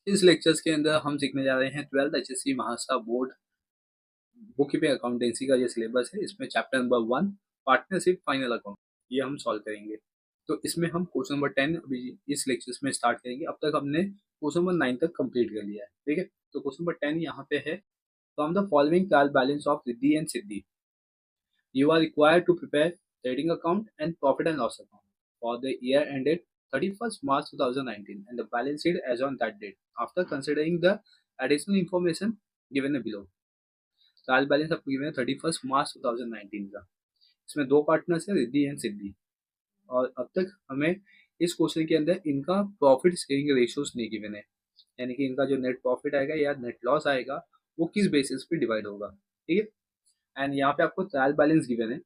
इस लेक्चर्स के अंदर हम सीखने जा रहे हैं 12th HSC Maharashtra board book keeping accountancy का ये सिलेबस है। इसमें chapter number 1 partnership final account ये हम सॉल्व करेंगे। तो इसमें हम क्वेश्चन नंबर 10 अभी इस लेक्चर्स में स्टार्ट करेंगे। अब तक हमने क्वेश्चन नंबर 9 तक कंप्लीट कर लिया है, ठीक है। तो क्वेश्चन नंबर 10 यहाँ पे है, from the following trial balance of Riddhi and Siddhi you are required to prepare trading account and profit and loss account for the year ended 31st March 2019 and the balance sheet as on that date after considering the additional information given below। Trial balance आपको given है 31 मार्च 2019 का। इसमें दो partners है, Riddhi and सिद्धि, और अब तक हमें इस क्वेश्चन के अंदर इनका प्रॉफिट शेयरिंग रेशियोज नहीं गिवन है, यानी कि इनका जो नेट प्रॉफिट आएगा या नेट लॉस आएगा वो किस बेसिस पे डिवाइड होगा, ठीक है। एंड यहाँ पे आपको ट्रायल बैलेंस गिवन है।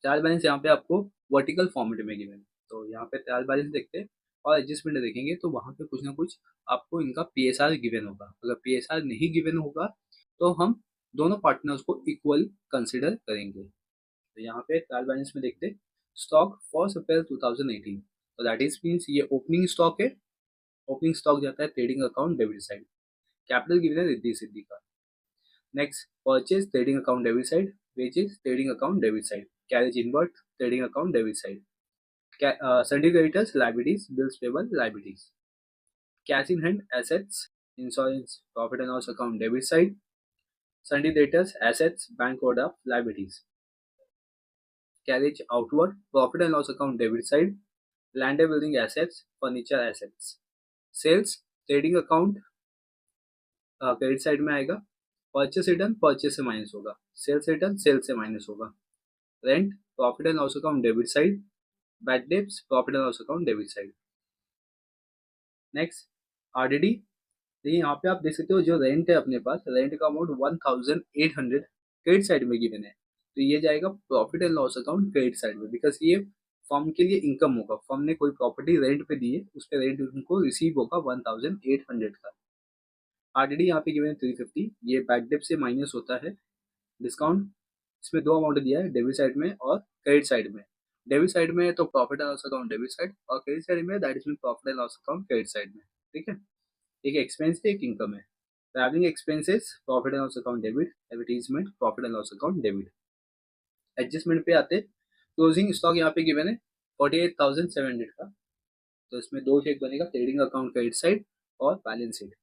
ट्रायल बैलेंस यहाँ पे आपको वर्टिकल फॉर्मेट में गिवन है। तो यहाँ पे ट्रायल बैलेंस देखते हैं और एडजस्टमेंट देखेंगे तो वहाँ पे कुछ ना कुछ आपको इनका पीएसआर गिवन होगा। अगर पीएसआर नहीं गिवन होगा तो हम दोनों पार्टनर्स को इक्वल कंसिडर करेंगे। तो यहाँ पे ट्रायल बैलेंस में देखते हैं स्टॉक 1 अप्रैल 2018, तो दैट इज मीन्स ये ओपनिंग स्टॉक है। ओपनिंग स्टॉक जाता है trading account debit side. Capital given है रिद्धि सिद्धि का। Next purchase trading account debit side, wages trading account debit side, carriage inward trading account debit side, sundry creditors liabilities, bills payable liabilities, cash in hand assets, insurance profit and loss account debit side, sundry debtors assets, bank overdraft liabilities, carriage outward profit and loss account debit side, land and building assets, furniture assets, sales trading account credit side में आएगा, purchase return purchase से minus होगा, sales return sales से minus होगा, rent profit and loss account debit side, bad debts profit and loss account debit side. Next RDD, देखिए यहाँ पे आप देख सकते हो जो रेंट है अपने पास, रेंट का अमाउंट 1800 क्रेडिट साइड में गिवन है, तो ये जाएगा profit and loss account credit side में, बिकॉज ये फर्म के लिए इनकम होगा। फर्म ने कोई प्रॉपर्टी रेंट पे दी है, उस पर रेंट उनको रिसीव होगा 1800 का। आरडीडी यहाँ पे गिवन है 350, ये बैड डेब्ट से माइनस होता है। डिस्काउंट इसमें दो अमाउंट दिया है, डेबिट साइड में और क्रेडिट साइड में। डेबिट साइड में तो profit and loss account debit side, और क्रेडिट साइड में that is mean profit and loss account credit side में, ठीक है। एक एक्सपेंस है एक इनकम है। Travelling expenses profit and loss account debit, advertisement profit and loss account debit. Adjustment पे आते, क्लोजिंग स्टॉक यहाँ पे गिवन है 48,700 का, तो इसमें दो चेक बनेगा, ट्रेडिंग अकाउंट क्रेडिट साइड और balance sheet.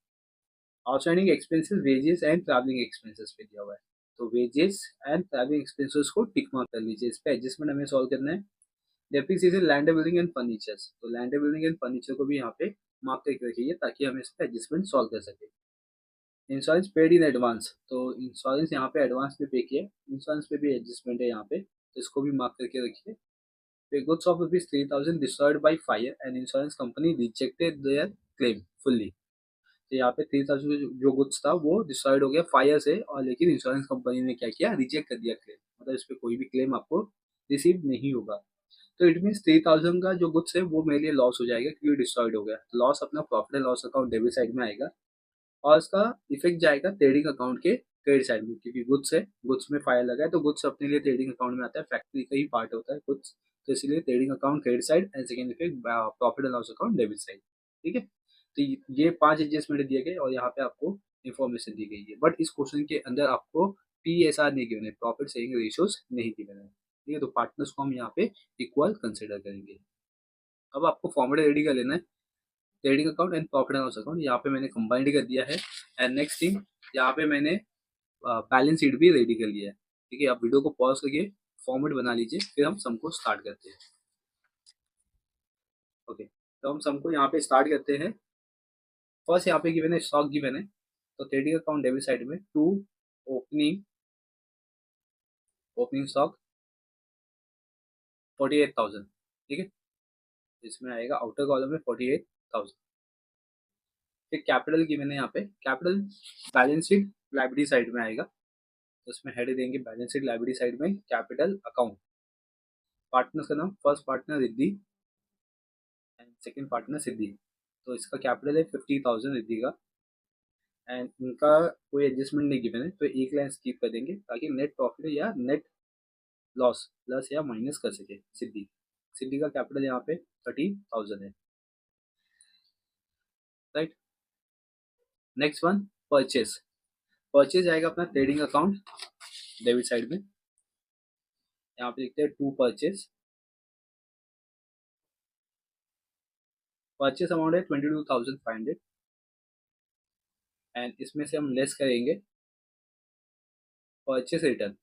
Outstanding expenses wages and travelling expenses पे दिया हुआ है, तो वेजेस एंड ट्रैवलिंग एक्सपेंसेस को टिक मार्क कर लीजिए। इस पे एडजस्टमेंट हमें सॉल्व करना है। Depreciation land building and furnitures, तो लैंड बिल्डिंग एंड फर्नीचर को भी यहाँ पे मार्क करके रखिए ताकि हम इस पे एडजस्टमेंट सॉल्व कर सके। इंश्योरेंस पेड इन एडवांस, तो इंश्योरेंस यहाँ पे एडवांस में पे किया, इंश्योरेंस पे भी एडजस्टमेंट है यहाँ पे, तो इसको भी मार्क करके रखिए। फिर goods of ₹3,000 destroyed by fire and insurance company rejected there claim fully, तो यहाँ पे 3,000 जो गुड्स था वो डिस्ट्रॉयड हो गया फायर से, और लेकिन इंश्योरेंस कंपनी ने क्या किया, रिजेक्ट कर दिया क्लेम, मतलब इस पर कोई भी क्लेम आपको रिसीव नहीं होगा। तो इट मीन 3,000 का जो गुड्स है वो मेरे लिए लॉस हो जाएगा क्योंकि डिस्ट्रॉयड हो गया। लॉस अपना profit and loss account debit side में आएगा, और इसका इफेक्ट जाएगा ट्रेडिंग अकाउंट के क्रेडिट साइड में, क्योंकि गुड्स है, गुड्स में फायर लगा है तो गुड्स अपने लिए ट्रेडिंग अकाउंट में आता है, फैक्ट्री का ही पार्ट होता है गुड्स, तो इसलिए trading account credit side and second effect profit and loss account debit side, ठीक है। तो ये 5 एडजस्टमेंट दिए गए और यहाँ पे आपको इन्फॉर्मेशन दी गई है, बट इस क्वेश्चन के अंदर आपको पीएसआर नहीं गिवन है, प्रॉफिट शेयरिंग रेशियोज नहीं गिवन है, ठीक है। तो पार्टनर्स को हम यहाँ पे इक्वल कंसिडर करेंगे। अब आपको फॉर्मूला रेडी कर लेना है, trading account and profit and loss account यहाँ पे मैंने कंबाइंड कर दिया है। एंड नेक्स्ट थिंग यहाँ पे मैंने बैलेंस शीट भी रेडी कर लिया है, ठीक है। आप वीडियो को पॉज करके फॉर्मेट बना लीजिए, फिर हम सम को स्टार्ट करते हैं। ओके, तो हम सम को यहाँ पे स्टार्ट करते हैं। फर्स्ट यहाँ पे गिवन है स्टॉक गिवन है, तो ट्रेडिंग अकाउंट डेबिट साइड में टू ओपनिंग ओपनिंग स्टॉक 48,000, ठीक है। इसमें आएगा आउटर कॉलम में 48,000। फिर कैपिटल गिवन है यहाँ पे, capital balance sheet liability side में आएगा, तो इसमें हेड देंगे बैलेंस शीट लाइबिलिटी साइड में कैपिटल अकाउंट। पार्टनर्स का नाम, first partner Riddhi and second partner Siddhi, तो इसका कैपिटल है 50,000 रिद्धि का, एंड इनका कोई एडजस्टमेंट नहीं गिवन है तो एक लाइन स्किप कर देंगे ताकि नेट प्रॉफिट या नेट लॉस प्लस या माइनस कर सके सिद्धि। सिद्धि का कैपिटल यहाँ पे 30,000 है, right. Next one purchase. Purchase जाएगा अपना ट्रेडिंग अकाउंट डेबिट साइड में। यहाँ पे लिखते हैं टू परचेस। परचेस अमाउंट है 22,500 एंड इसमें से हम लेस करेंगे परचेस रिटर्न।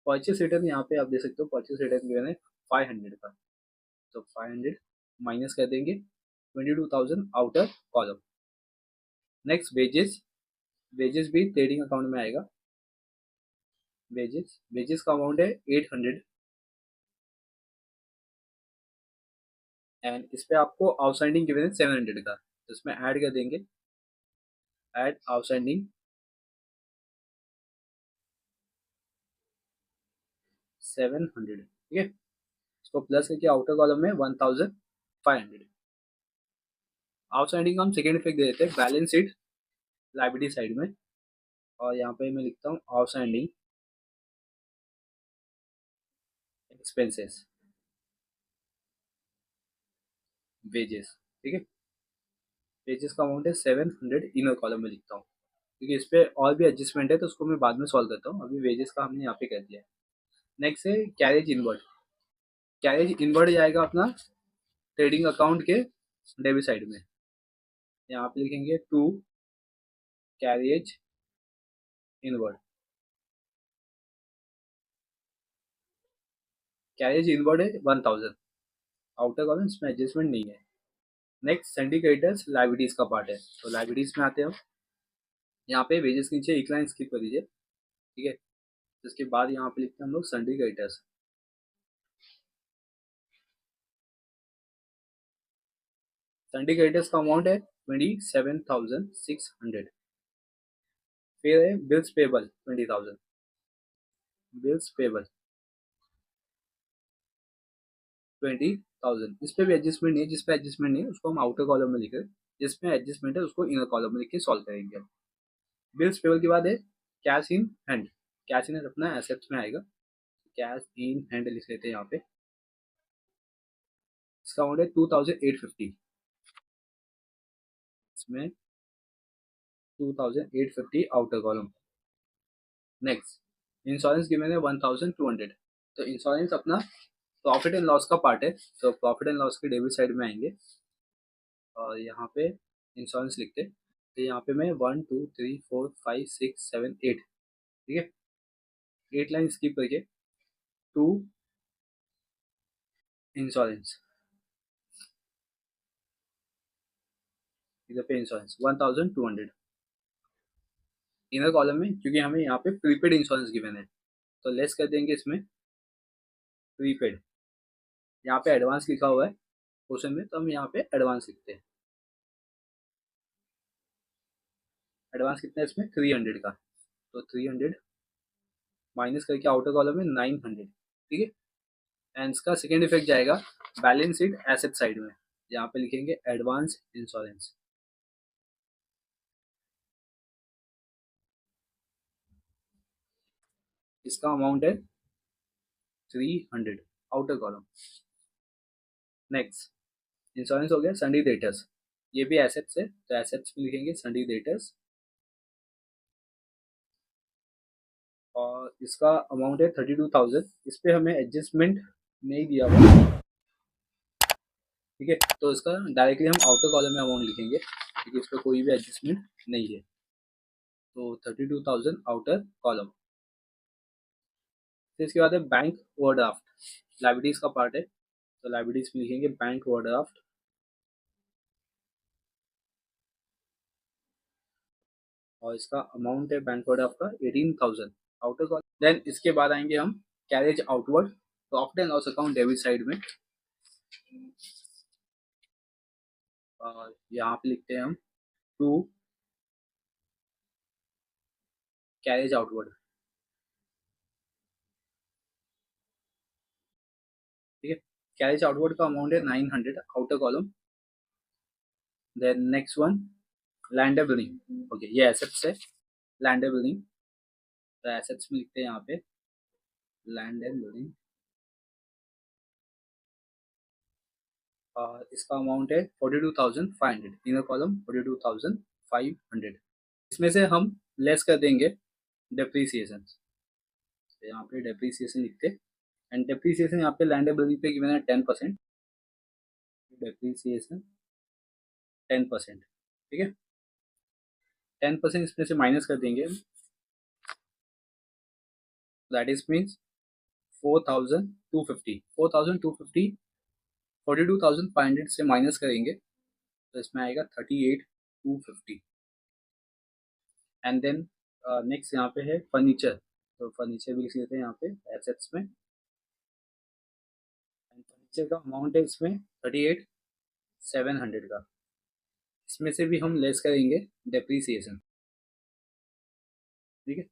परचेस रिटर्न यहाँ पे आप देख सकते हो, परचेस रिटर्न गिवन है 500 का, तो 500 माइनस कर देंगे 22,000 outer column. Next wages. Wages भी ट्रेडिंग अकाउंट में आएगा। वेजेस, वेजेस का अमाउंट है 800 एंड इस पे आपको आउटस्टैंडिंग गिवन है 700 का, तो इसमें ऐड कर देंगे, ऐड आउटस्टैंडिंग 700, ठीक है। इसको प्लस करके आउटर कॉलम में 1,500। आउटस्टैंडिंग का हम सेकेंड इफेक्ट दे देते हैं बैलेंस शीट लाइबिलिटी साइड में, और यहाँ पे मैं लिखता हूँ आउटस्टैंडिंग एक्सपेंसेस वेजेस, ठीक है। वेजेस का अमाउंट है 700 इनर कॉलम में लिखता हूँ, क्योंकि इस पे और भी एडजस्टमेंट है तो उसको मैं बाद में सॉल्व करता हूँ, अभी वेजेस का हमने यहाँ पे कर दिया है। नेक्स्ट है कैरेज इनवर्ड। कैरेज इनवर्ड जाएगा अपना ट्रेडिंग अकाउंट के डेबिट साइड में। यहाँ पे लिखेंगे to carriage inward. Carriage inward है 1,000 आउटर कॉलम, इसमें एडजस्टमेंट नहीं है। नेक्स्ट सिंडिकेटर्स लाइबिलिटीज का पार्ट है, तो लाइबिलिटीज में आते हैं हम। यहाँ पे वेजेस के नीचे एक लाइन स्किप कर दीजिए, ठीक है। इसके बाद यहाँ पे लिखते हैं हम लोग सिंडिकेटर्स। सिंडिकेटर्स का अमाउंट है 27,600। फिर है बिल्स पेबल 20,000। बिल्स पेबल 20,000, इस पे भी एडजस्टमेंट नहीं है, जिस पे एडजस्टमेंट नहीं है उसको हम आउटर कॉलम में लिखें, जिसमें एडजस्टमेंट है उसको इनर कॉलम में लिख के सॉल्व करेंगे। बिल्स पेबल के बाद है cash in hand. Cash in hand अपना एसेट्स में आएगा, कैश इन हैंड लिख लेते हैं यहाँ पे। इसका अमाउंट है 2,850, इसमें 2,850 outer column. Next insurance given है 1,200, तो इंश्योरेंस अपना प्रॉफिट एंड लॉस का पार्ट है, तो प्रॉफिट एंड लॉस के डेबिट साइड में आएंगे और यहाँ पे इंश्योरेंस लिखते हैं। तो यहाँ पे मैं 1 2 3 4 5 6 7 8, ठीक है, 8 लाइन स्किप करके टू इंश्योरेंस, इधर पे इंश्योरेंस 1,200 इनर कॉलम में, क्योंकि हमें यहाँ पे प्रीपेड इंश्योरेंस गिवन है तो लेस कर देंगे इसमें प्रीपेड। यहाँ पे एडवांस लिखा हुआ है क्वेश्चन में, तो हम यहाँ पे एडवांस लिखते हैं। एडवांस कितना है इसमें 300 का, तो 300 माइनस करके आउटर कॉलम में 900, ठीक है। एंड इसका सेकेंड इफेक्ट जाएगा बैलेंस शीट एसेट साइड में, यहाँ पे लिखेंगे एडवांस इंश्योरेंस। इसका अमाउंट है 300 आउटर कॉलम। नेक्स्ट इंश्योरेंस हो गया सन्डी डेटर्स, ये भी एसेट्स है, तो एसेट्स में लिखेंगे सन्डी डेटर्स और इसका अमाउंट है 32,000। इस पे हमें एडजस्टमेंट नहीं दिया हुआ, ठीक है, तो इसका डायरेक्टली हम आउटर कॉलम में अमाउंट लिखेंगे क्योंकि इस पर कोई भी एडजस्टमेंट नहीं है, तो 32,000 आउटर कॉलम। फिर इसके बाद है बैंक ओवरड्राफ्ट, लाइबिलिटीज का पार्ट है, तो लाइबिलिटीज में लिखेंगे बैंक ओवरड्राफ्ट और इसका अमाउंट है बैंक ओवरड्राफ्ट का 18,000 आउटर कॉलम। देन इसके बाद आएंगे हम carriage outward profit and loss account debit side में, और यहाँ पे लिखते हैं हम टू कैरेज आउटवर्ड, ठीक है। कैरेज आउटवर्ड का अमाउंट है 900 outer column. Then next one land building, okay ये एसेट्स है, लैंड बिल्डिंग, तो एसेट्स में लिखते हैं यहाँ पे लैंड एंड बिल्डिंग इसका अमाउंट है 42,500, इनर कॉलम 42,500। इसमें से हम लेस कर देंगे डेप्रीसिएशन। तो यहाँ पे डेप्रीसिएशन लिखते, एंड डेप्रीसिएशन यहाँ पे लैंड बिल्डिंग पे गिवन है 10%, डेप्रीसिएशन 10%, ठीक है। 10% इसमें से माइनस कर देंगे, दैट इज मीन्स 4,250। 4,250 42,500 से माइनस करेंगे तो इसमें आएगा 38,250। एंड देन नेक्स्ट यहाँ पे है फर्नीचर, तो फर्नीचर भी लिख लेते हैं यहाँ पे एसेट्स में। फर्नीचर का अमाउंट है इसमें 38,700 का, इसमें से भी हम लेस करेंगे डेप्रीसिएशन, ठीक है।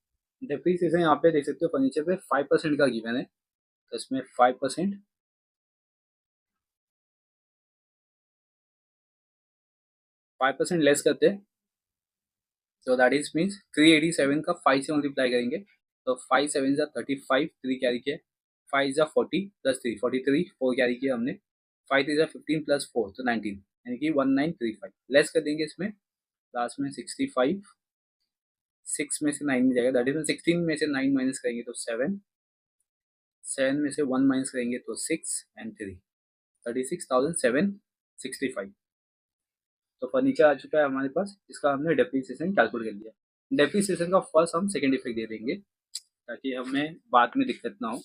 डेप्रीसिएशन यहाँ पे देख सकते हो फर्नीचर पे 5% का गिवन है, तो इसमें 5%, 5% लेस करते हैं, तो दैट इज मीन्स 387 का 5 से मल्टीप्लाई करेंगे, तो 5 7 जा 35, 3 कैरी किया, 5 जा 40 प्लस 3 43, 4 कैरी किया हमने, 5 3 जा 15 प्लस 4 तो 19, यानी कि 1935। लेस कर देंगे इसमें लास्ट में 65, 6 में से 9 में जाएगा, दैट इज 16 में से 9 माइनस करेंगे तो 7, 7 में से 1 माइनस करेंगे तो 6 एंड 3, 36,765। तो फर्नीचर आ चुका है हमारे पास, इसका हमने डेप्रीसिएशन कैलकुलेट कर लिया। डेप्रीसिएशन का फर्स्ट हम सेकेंड इफेक्ट दे देंगे ताकि हमें बाद में दिक्कत ना हो।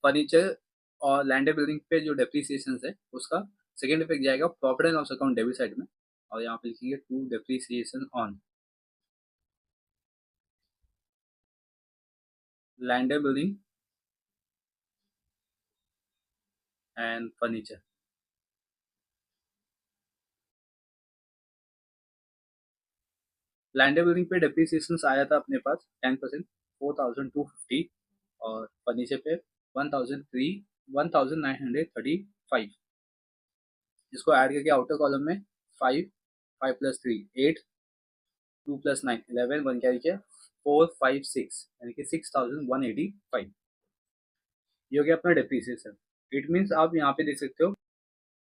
फर्नीचर और लैंड बिल्डिंग पे जो डेप्रीसिएशन है उसका सेकेंड इफेक्ट जाएगा profit and loss account debit side में, और यहाँ पे लिखेंगे to depreciation on land building and furniture. Land building पे डेप्रीसिएशन आया था अपने पास 10%, 4,250, और फर्नीचर पे 1,935। इसको ऐड करके आउटर कॉलम में 5, 5 प्लस 3 8, 2 प्लस 9 11, 1 कैरी किया 4 5 6, यानी कि 6,185। ये हो गया अपना डेप्रीसिएशन। इट मीन्स आप यहाँ पे देख सकते हो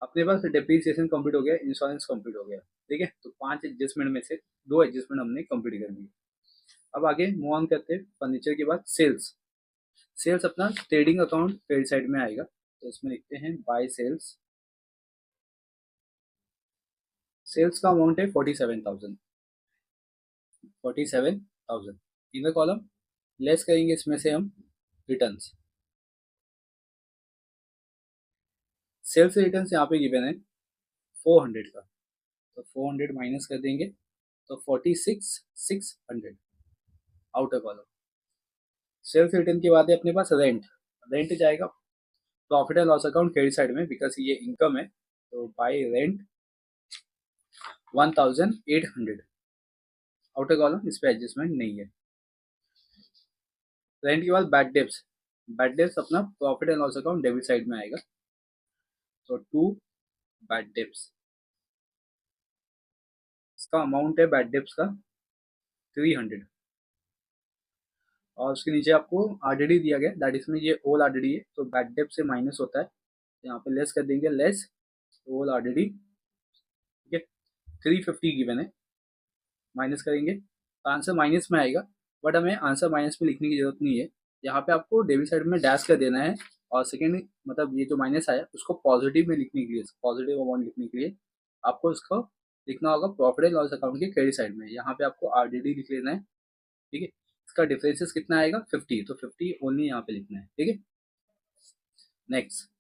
अपने पास डेप्रीसिएशन कंप्लीट हो गया, इंश्योरेंस कंप्लीट हो गया, ठीक है। तो 5 एडजस्टमेंट में से 2 एडजस्टमेंट हमने कंप्लीट कर दी। अब आगे मूव ऑन करते हैं फर्नीचर के बाद सेल्स। सेल्स अपना ट्रेडिंग अकाउंट क्रेडिट साइड में आएगा, तो इसमें लिखते हैं बाय सेल्स। सेल्स का अमाउंट है 47,000, 47,000। इनर कॉलम लेस करेंगे इसमें से हम रिटर्न्स। सेल्स रिटर्न्स यहाँ पे गिवन है 400 का, तो 400 माइनस कर देंगे तो 46,600 आउटर कॉलम। सेल्स रिटर्न के बाद है अपने पास रेंट। रेंट जाएगा profit and loss account credit side में, बिकॉज ये इनकम है, तो बाय रेंट 1,800 आउटर कॉलम, इस पे एडजस्टमेंट नहीं है। रेंट के बाद बैड डेब्ट्स। बैड डेब्ट्स अपना profit and loss account debit side में आएगा, तो 2 बैड डेब्ट्स। इसका अमाउंट है बैड डेब्ट्स का 300, और उसके नीचे आपको आरडीडी दिया गया, दैट इसमें ये ओल आरडीडी है, तो बैड डेब्ट से माइनस होता है, तो यहाँ पे लेस कर देंगे, लेस ओल आरडीडी, ठीक है। 350 गिवन है, माइनस करेंगे तो आंसर माइनस में आएगा, बट हमें आंसर माइनस में लिखने की जरूरत नहीं है। यहाँ पे आपको डेबिट साइड में डैश कर देना है, और सेकेंड मतलब ये जो माइनस आया उसको पॉजिटिव में लिखने के लिए, पॉजिटिव अमाउंट लिखने के लिए आपको इसको लिखना होगा प्रॉफिट एंड लॉस अकाउंट के क्रेडिट साइड में। यहाँ पे आपको आरडीडी लिख लेना है, ठीक है। इसका डिफरेंसेस कितना आएगा 50, तो 50 ओनली यहाँ पे लिखना है, ठीक है। नेक्स्ट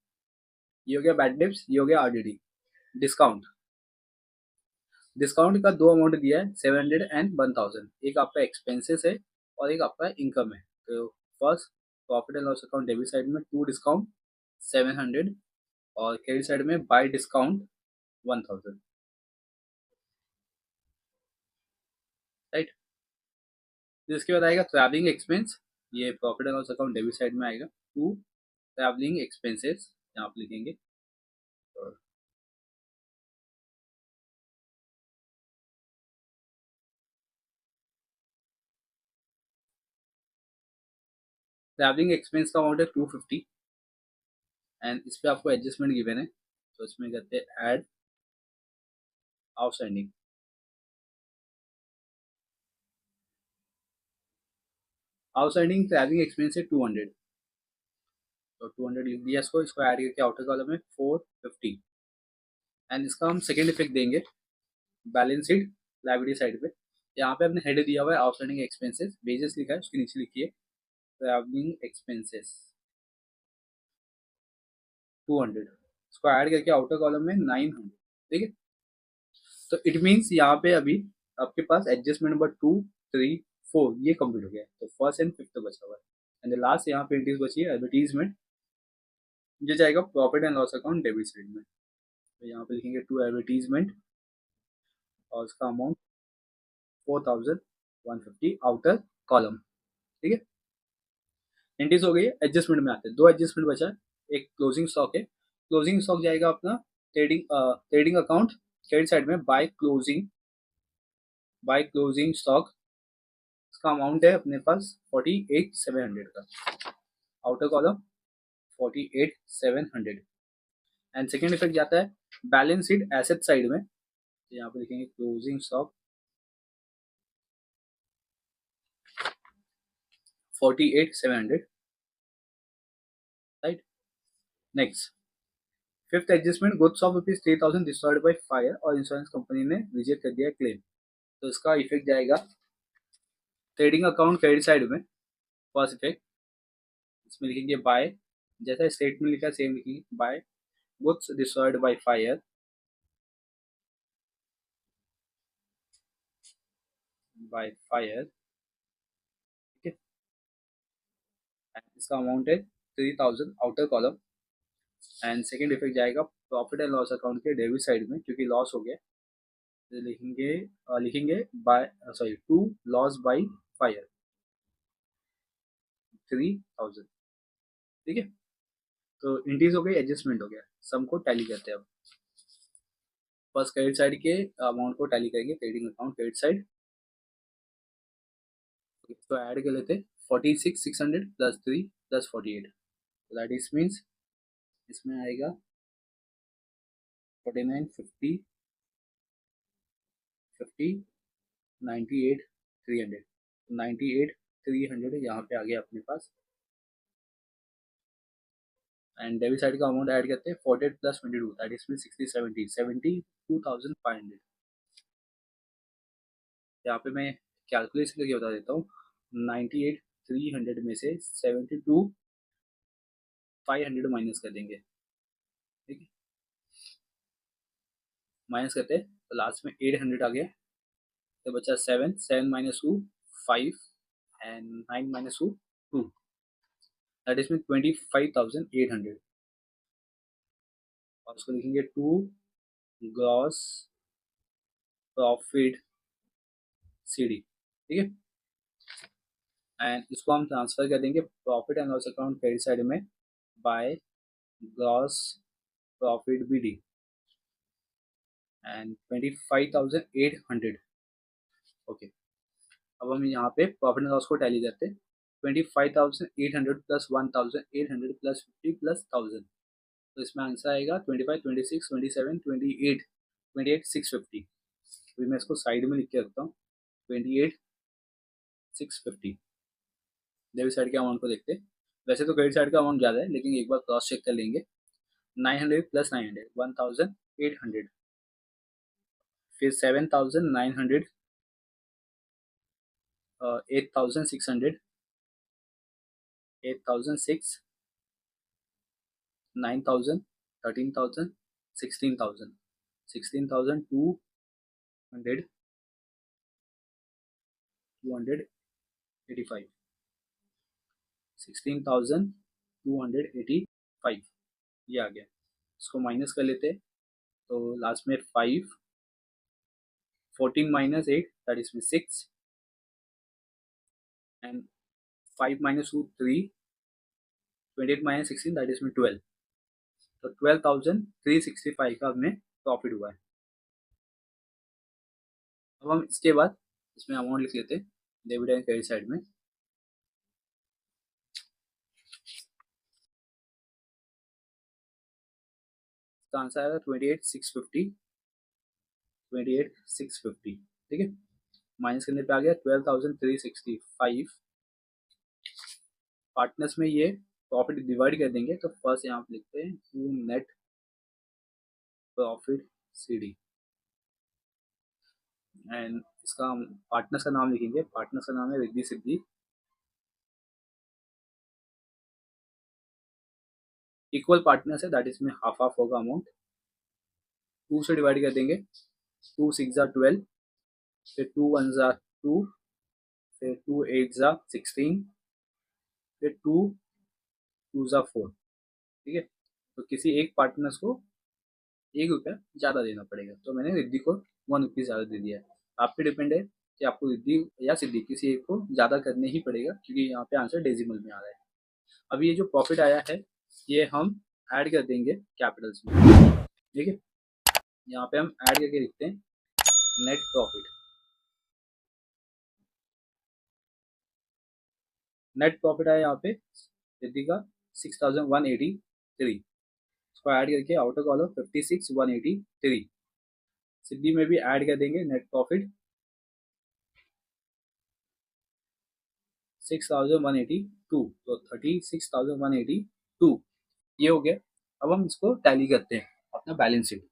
ये हो गया बैड डेब्ट्स, ये हो गया आरडीडी। डिस्काउंट, डिस्काउंट का दो अमाउंट दिया है 700 एंड 1,000, एक आपका एक्सपेंसेस है और एक आपका इनकम है। तो first profit and loss account debit side में टू डिस्काउंट 700, और क्रेडिट साइड में बाय डिस्काउंट 1,000, राइट। इसके बाद आएगा ट्रैवलिंग एक्सपेंस, ये profit and loss account debit side में आएगा, टू ट्रैवलिंग एक्सपेंसेस यहाँ आप लिखेंगे। ट्रैवलिंग एक्सपेंस का अमाउंट है 250, एंड इस पे आपको एडजस्टमेंट गिवन है तो इसमें करते हैं add outstanding. Outstanding travelling expense है 200, तो 200 लिख दिया इसको। इसको ऐड करके आउटर कॉलम में 450, एंड इसका हम सेकेंड इफेक्ट देंगे बैलेंस शीट लाइबिलिटी साइड पे। यहाँ पे अपने हेड दिया हुआ है आउटस्टैंडिंग एक्सपेंसेस, वेजेस लिखा है, उसके नीचे लिखिए ट्रैवलिंग एक्सपेंसेस 200, इसको ऐड करके आउटर कॉलम में 900। ठीक है, तो इट मीन्स यहाँ पे अभी आपके पास एडजस्टमेंट नंबर 2, 3, 4 ये कंप्लीट हो गया है, तो फर्स्ट एंड फिफ्थ बचा हुआ है। एंड लास्ट यहाँ पे एंट्रीज बची है एडवर्टीजमेंट, ये जाएगा profit and loss account debit side में। तो यहाँ पे लिखेंगे टू एडवर्टीजमेंट और उसका अमाउंट 4150 आउटर कॉलम। ठीक है, एंट्रीज हो गई है। एडजस्टमेंट में आते हैं, दो एडजस्टमेंट बचा है, एक क्लोजिंग स्टॉक है। क्लोजिंग स्टॉक जाएगा अपना ट्रेडिंग अकाउंट क्रेडिट साइड में बाय क्लोजिंग स्टॉक। इसका अमाउंट है अपने पास 48,700 का, outer column 48,700। And second effect जाता है बैलेंस शीट एसेट साइड में, तो यहाँ पे लिखेंगे closing stock 48,700, right. Next fifth adjustment, goods of ₹3,000 destroyed by fire और इंश्योरेंस कंपनी ने रिजेक्ट कर दिया क्लेम। तो इसका इफेक्ट जाएगा ट्रेडिंग अकाउंट क्रेडिट साइड में। फर्स्ट इफेक्ट इसमें लिखेंगे बाय, जैसा स्टेटमेंट लिखा सेम लिखेंगे by goods destroyed by fire ठीक है, इसका अमाउंट है 3,000 outer column. And second effect जाएगा प्रॉफिट एंड लॉस अकाउंट के डेबिट साइड में, क्योंकि लॉस हो गया तो लिखेंगे by sorry to loss by fire 3,000। ठीक है, तो इंक्रीज हो गई, एडजस्टमेंट हो गया, सम को टैली करते हैं अब। फर्स्ट क्रेडिट साइड के अमाउंट को टैली करेंगे, ट्रेडिंग अकाउंट क्रेडिट साइड, तो ऐड कर लेते 46,600 plus 3 plus 48, that is means इसमें आएगा 49, 50, 98, 300, 98, 300 यहाँ पे आ गया अपने पास। एंड डेबिट साइड का अमाउंट ऐड करते हैं 48 प्लस 22, दैट इज मीन 60, 70, 72,500। यहाँ पे मैं कैलकुलेशन करके बता देता हूँ, 98 300 में से 72 500 माइनस कर देंगे। ठीक है, माइनस करते हैं तो लास्ट में 800 आ गया, तो बचा 7, 7 minus 2 5 and 9 minus 2 2, that is mean 25,800। और उसको लिखेंगे टू ग्रॉस प्रॉफिट सीडी। ठीक है, एंड इसको हम ट्रांसफर कर देंगे profit and loss account credit side में by gross profit BD and 25,800। Okay, अब हम यहाँ पे प्रॉफिट एंड लॉस को टैली करते हैं, 25,800 प्लस 1,800 प्लस 50 प्लस 1,000, तो इसमें आंसर आएगा 25, 26, 27, 28, 28,650। अभी मैं इसको साइड में लिख के रखता हूँ 28,650। डेबिट साइड के अमाउंट को देखते हैं, वैसे तो क्रेडिट साइड का अमाउंट ज़्यादा है, लेकिन एक बार क्रॉस चेक कर लेंगे। 900 प्लस 900 1,800, फिर 7,900 8,600 8,006 9,000 13,000 16,000 16,200 285 16,285 ये आ गया। इसको माइनस कर लेते हैं, तो लास्ट में 5, 14 माइनस 8 दैट इज में 6 and 5 minus 2 3, 28 minus 16 that is में 12, तो 12,365 का हमें प्रॉफिट हुआ है। अब हम इसके बाद इसमें अमाउंट लिख लेते हैं डेबिट एंड क्रेडिट साइड में। तो आंसर आएगा 28,650, 28,650, ठीक है। माइनस करने पे आ गया 12,365। पार्टनर्स में ये प्रॉफिट डिवाइड कर देंगे, तो फर्स्ट यहाँ पे लिखते हैं to net profit C D, and इसका पार्टनर्स का नाम लिखेंगे। पार्टनर्स का नाम है रिद्धि सिद्धि। इक्वल पार्टनर्स है, दैट इज में हाफ हाफ होगा अमाउंट। टू से डिवाइड कर देंगे, 2 6 12, फिर 2 1 2, फिर 2 8 16, फिर 2 2 4, ठीक है। तो किसी एक पार्टनर्स को 1 रुपया ज़्यादा देना पड़ेगा, तो मैंने रिद्धि को 1 रुपीज़ ज़्यादा दे दिया है। आप पे डिपेंड है कि आपको रिद्धि या सिद्धि किसी एक को ज़्यादा करने ही पड़ेगा, क्योंकि यहाँ पे आंसर डेसिमल में आ रहा है। अब ये जो प्रॉफिट आया है, ये हम ऐड कर देंगे कैपिटल्स में, ठीक है। यहाँ पे हम ऐड करके लिखते हैं नेट प्रॉफिट। नेट प्रॉफिट आया यहाँ पे रिद्धि का 6,183, इसको ऐड करके आउटर कॉलम 56,183। सिद्धि में भी ऐड कर देंगे नेट प्रॉफिट 6,182, तो 36,182 ये हो गया। अब हम इसको टैली करते हैं अपना बैलेंस शीट।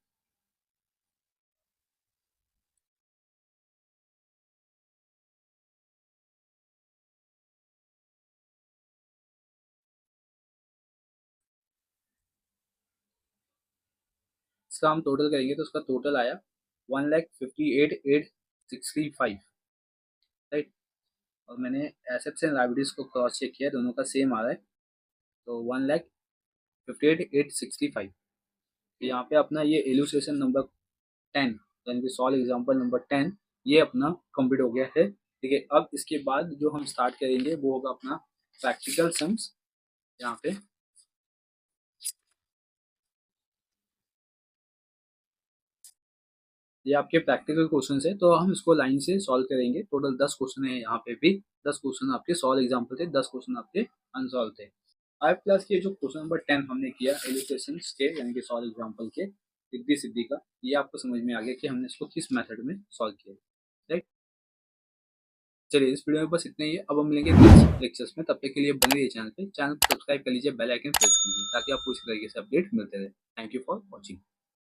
इसका हम टोटल करेंगे तो उसका टोटल आया 1,58,865, राइट। और मैंने एसेट्स एंड लायबिलिटीज को क्रॉस चेक किया, दोनों का सेम आ रहा है, तो 1,58,865। तो यहाँ पे अपना ये इलुस्ट्रेशन नंबर 10, यानी कि सॉल्व एग्जाम्पल नंबर 10, ये अपना कंप्लीट हो गया है, ठीक है। अब इसके बाद जो हम स्टार्ट करेंगे वो होगा अपना प्रैक्टिकल सम्स। यहाँ पे ये आपके प्रैक्टिकल क्वेश्चन है, तो हम इसको लाइन से सॉल्व करेंगे। टोटल 10 क्वेश्चन है यहाँ पे भी, 10 क्वेश्चन आपके सॉल्व एग्जाम्पल थे, 10 क्वेश्चन आपके अनसॉल्व थे। 5 क्लास के जो क्वेश्चन नंबर 10 हमने किया इलस्ट्रेशन के, यानी कि सॉल्व एग्जाम्पल के, रिद्धि सिद्धि का, ये आपको समझ में आ गया कि हमने इसको किस मेथड में सॉल्व किया, राइट। चलिए इस वीडियो में बस इतना ही है। अब हम मिलेंगे नेक्स्ट लेक्चर्स में, तब तक के लिए बने रहिए चैनल पे, चैनल को सब्सक्राइब कर लीजिए, बेल आइकन प्रेस कीजिए, ताकि आपको इसी तरीके से अपडेट मिलते रहे। Thank you for watching.